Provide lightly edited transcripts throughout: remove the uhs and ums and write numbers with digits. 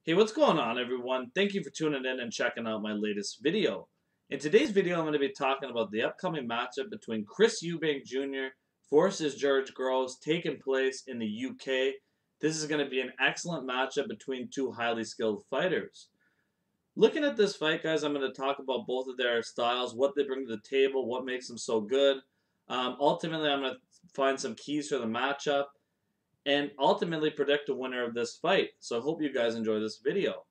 Hey, what's going on, everyone? Thank you for tuning in and checking out my latest video. In today's video, I'm going to be talking about the upcoming matchup between Chris Eubank Jr. versus George Groves taking place in the UK. This is going to be an excellent matchup between two highly skilled fighters. Looking at this fight, guys, I'm going to talk about both of their styles, what they bring to the table, what makes them so good. Ultimately, I'm going to find some keys for the matchup and ultimately predict a winner of this fight. So I hope you guys enjoy this video.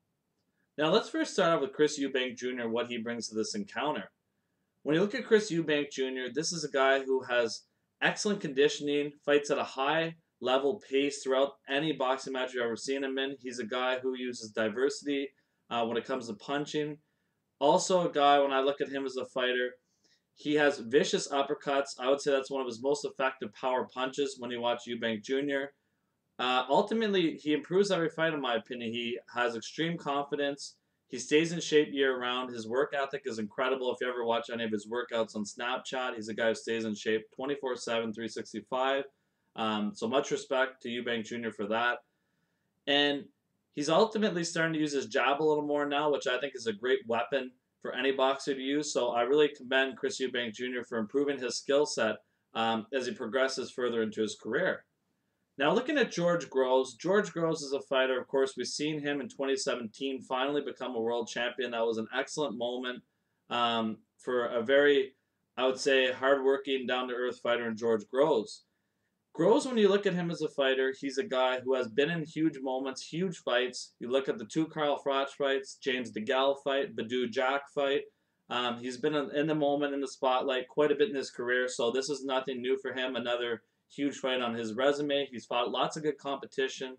Now let's first start off with Chris Eubank Jr., what he brings to this encounter. When you look at Chris Eubank Jr., this is a guy who has excellent conditioning, fights at a high level pace throughout any boxing match you've ever seen him in. He's a guy who uses diversity when it comes to punching. Also a guy, when I look at him as a fighter, he has vicious uppercuts. I would say that's one of his most effective power punches when you watch Eubank Jr. Ultimately, he improves every fight, in my opinion. He has extreme confidence. He stays in shape year round. His work ethic is incredible. If you ever watch any of his workouts on Snapchat, he's a guy who stays in shape 24/7, 365. So much respect to Eubank Jr. for that. And he's ultimately starting to use his jab a little more now, which I think is a great weapon for any boxer to use. So I really commend Chris Eubank Jr. for improving his skill set as he progresses further into his career. Now, looking at George Groves is a fighter. Of course, we've seen him in 2017 finally become a world champion. That was an excellent moment for a very, I would say, hardworking, down to earth fighter in George Groves. Groves, when you look at him as a fighter, he's a guy who has been in huge moments, huge fights. You look at the two Carl Froch fights, James DeGale fight, Badou Jack fight. He's been in the moment, in the spotlight, quite a bit in his career, so this is nothing new for him. Another huge fight on his resume. He's fought lots of good competition.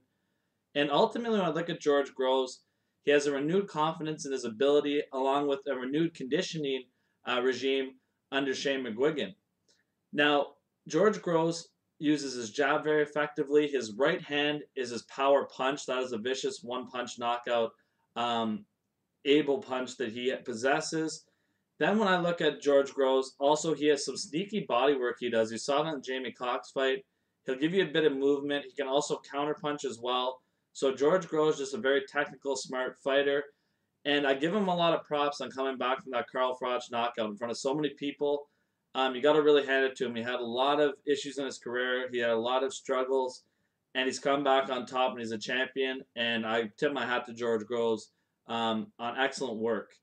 And ultimately, when I look at George Groves, he has a renewed confidence in his ability, along with a renewed conditioning regime under Shane McGuigan. Now, George Groves uses his jab very effectively. His right hand is his power punch. That is a vicious one-punch knockout, able punch that he possesses. Then when I look at George Groves, also he has some sneaky body work he does. You saw that in the Jamie Cox fight. He'll give you a bit of movement. He can also counterpunch as well. So George Groves is just a very technical, smart fighter. And I give him a lot of props on coming back from that Carl Froch knockout in front of so many people. You got to really hand it to him. He had a lot of issues in his career. He had a lot of struggles. And he's come back on top and he's a champion. And I tip my hat to George Groves on excellent work.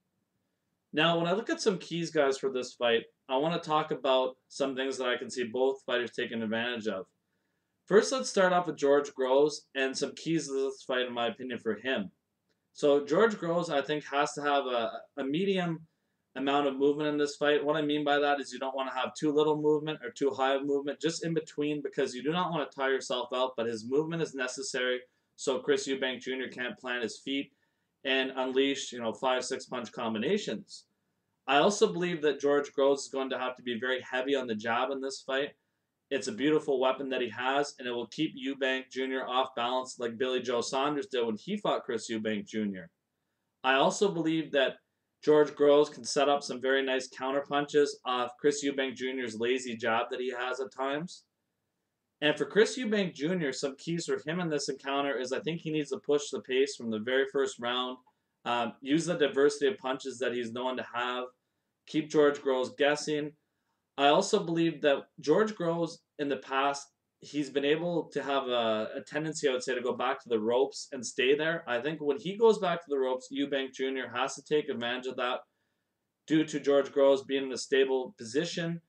Now, when I look at some keys, guys, for this fight, I want to talk about some things that I can see both fighters taking advantage of. First, let's start off with George Groves and some keys to this fight, in my opinion, for him. So, George Groves, I think, has to have a medium amount of movement in this fight. What I mean by that is you don't want to have too little movement or too high of movement, just in between, because you do not want to tire yourself out, but his movement is necessary so Chris Eubank Jr. can't plant his feet and unleash, 5, 6 punch combinations. I also believe that George Groves is going to have to be very heavy on the jab in this fight. It's a beautiful weapon that he has, and it will keep Eubank Jr. off balance like Billy Joe Saunders did when he fought Chris Eubank Jr. I also believe that George Groves can set up some very nice counter punches off Chris Eubank Jr.'s lazy jab that he has at times. And for Chris Eubank Jr., some keys for him in this encounter is I think he needs to push the pace from the very first round, use the diversity of punches that he's known to have, keep George Groves guessing. I also believe that George Groves in the past, he's been able to have a tendency, I would say, to go back to the ropes and stay there. I think when he goes back to the ropes, Eubank Jr. has to take advantage of that due to George Groves being in a stable position.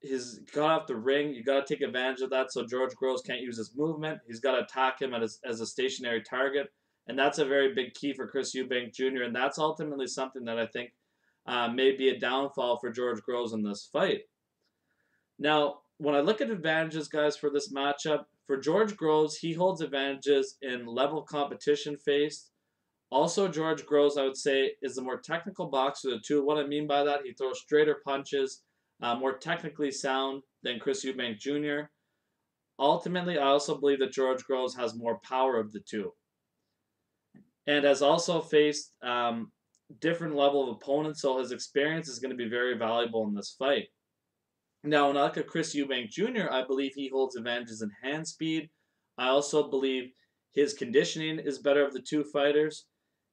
He's got off the ring. You got to take advantage of that so George Groves can't use his movement. He's got to attack him as a stationary target. And that's a very big key for Chris Eubank Jr. And that's ultimately something that I think may be a downfall for George Groves in this fight. Now, when I look at advantages, guys, for this matchup, for George Groves, he holds advantages in level competition faced. Also, George Groves, I would say, is the more technical boxer of the two. What I mean by that, he throws straighter punches, more technically sound than Chris Eubank Jr. Ultimately, I also believe that George Groves has more power of the two and has also faced different level of opponents, so his experience is going to be very valuable in this fight. Now, when I look at Chris Eubank Jr., I believe he holds advantages in hand speed. I also believe His conditioning is better of the two fighters,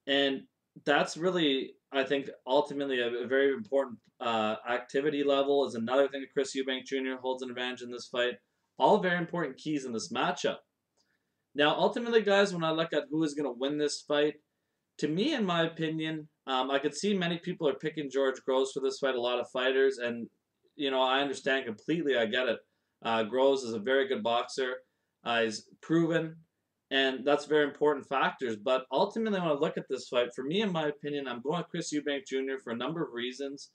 and that's really, I think, ultimately a very important activity level is another thing that Chris Eubank Jr. holds an advantage in this fight. All very important keys in this matchup. Now, ultimately, guys, when I look at who is going to win this fight, to me, in my opinion, I could see many people are picking George Groves for this fight, a lot of fighters, and, I understand completely. I get it. Groves is a very good boxer. He's proven, and that's very important factors. But ultimately, when I look at this fight, for me, in my opinion, I'm going with Chris Eubank Jr. for a number of reasons.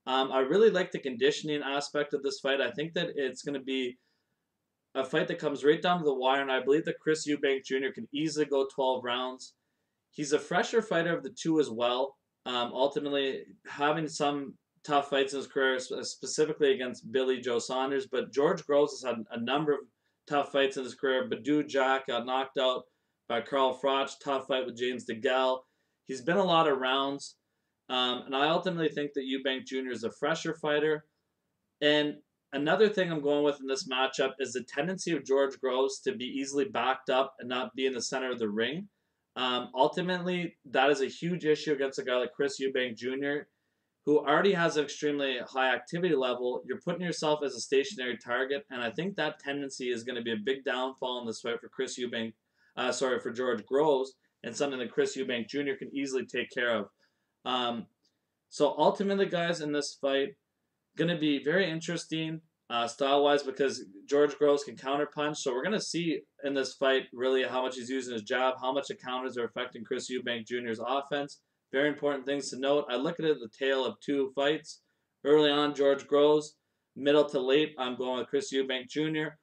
I really like the conditioning aspect of this fight. I think that it's going to be a fight that comes right down to the wire, and I believe that Chris Eubank Jr. can easily go 12 rounds. He's a fresher fighter of the two as well. Ultimately, having some tough fights in his career, specifically against Billy Joe Saunders, but George Groves has had a number of tough fights in his career. Badou Jack got knocked out by Carl Froch, tough fight with James DeGale. He's been a lot of rounds, and I ultimately think that Eubank Jr. is a fresher fighter. And another thing I'm going with in this matchup is the tendency of George Groves to be easily backed up and not be in the center of the ring. Ultimately, that is a huge issue against a guy like Chris Eubank Jr., who already has an extremely high activity level. You're putting yourself as a stationary target, and I think that tendency is going to be a big downfall in this fight for for George Groves, and something that Chris Eubank Jr. can easily take care of. So ultimately, guys, in this fight, going to be very interesting style-wise because George Groves can counterpunch. So we're going to see in this fight really how much he's using his jab, how much the counters are affecting Chris Eubank Jr.'s offense. Very important things to note. I look at it as the tale of two fights. Early on, George Groves. Middle to late, I'm going with Chris Eubank Jr.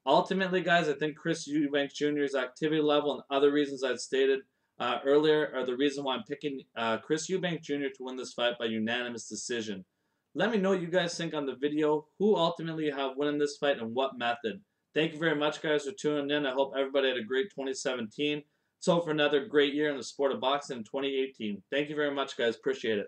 Ultimately, guys, I think Chris Eubank Jr.'s activity level and other reasons I've stated earlier are the reason why I'm picking Chris Eubank Jr. to win this fight by unanimous decision. Let me know what you guys think on the video. Who ultimately you have winning this fight and what method? Thank you very much, guys, for tuning in. I hope everybody had a great 2017. So for another great year in the sport of boxing in 2018. Thank you very much, guys. Appreciate it.